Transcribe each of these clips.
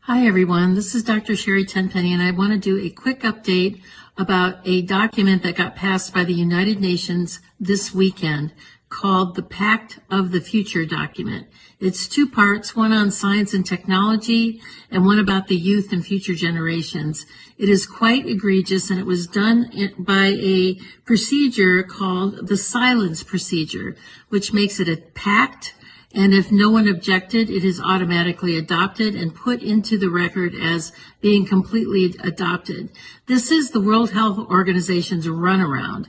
Hi, everyone. This is Dr. Sherry Tenpenny, and I want to do a quick update about a document that got passed by the United Nations this weekend called the Pact of the Future document. It's two parts, one on science and technology and one about the youth and future generations. It is quite egregious, and it was done by a procedure called the silence procedure, which makes it a pact. And if no one objected, it is automatically adopted and put into the record as being completely adopted. This is the World Health Organization's runaround,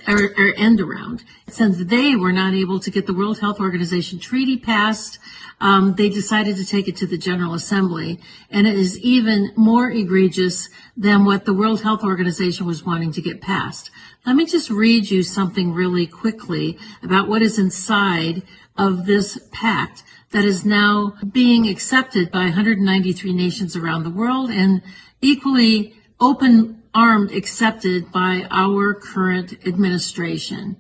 or end around. Since they were not able to get the World Health Organization treaty passed, they decided to take it to the General Assembly. And it is even more egregious than what the World Health Organization was wanting to get passed. Let me just read you something really quickly about what is inside of this pact that is now being accepted by 193 nations around the world and equally open-armed accepted by our current administration.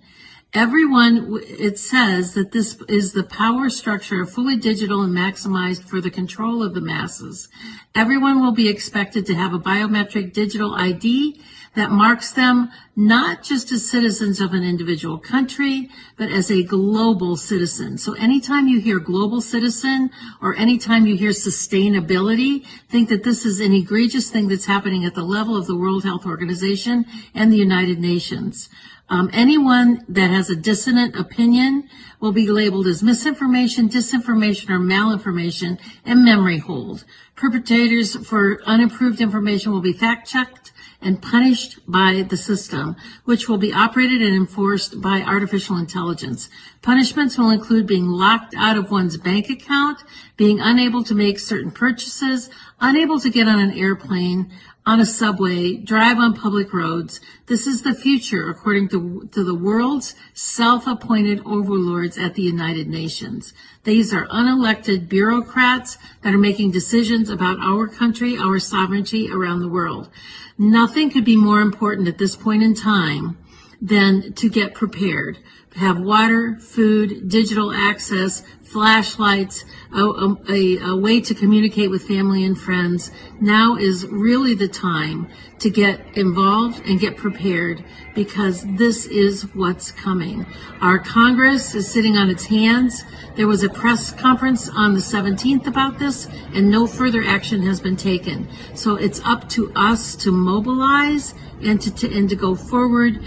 It says that this is the power structure, fully digital and maximized for the control of the masses. Everyone will be expected to have a biometric digital ID that marks them not just as citizens of an individual country, but as a global citizen. So anytime you hear global citizen or anytime you hear sustainability, think that this is an egregious thing that's happening at the level of the World Health Organization and the United Nations. Anyone that has a dissonant opinion will be labeled as misinformation, disinformation, or malinformation and memory hold. Perpetrators for unapproved information will be fact-checked and punished by the system, which will be operated and enforced by artificial intelligence. Punishments will include being locked out of one's bank account, being unable to make certain purchases, unable to get on an airplane, on a subway, drive on public roads. This is the future, according to the world's self-appointed overlords at the United Nations. These are unelected bureaucrats that are making decisions about our country, our sovereignty around the world. Nothing could be more important at this point in time than to get prepared. Have water, food, digital access, flashlights, a way to communicate with family and friends. Now is really the time to get involved and get prepared, because this is what's coming. Our Congress is sitting on its hands. There was a press conference on the 17th about this, and no further action has been taken. So it's up to us to mobilize and to go forward,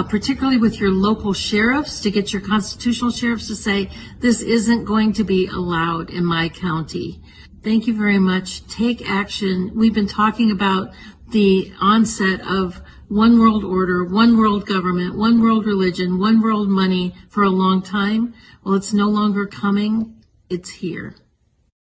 particularly with your local sheriffs, to get your constitutional sheriffs to say, this isn't going to be allowed in my county. Thank you very much. Take action. We've been talking about the onset of one world order, one world government, one world religion, one world money for a long time. Well, it's no longer coming. It's here.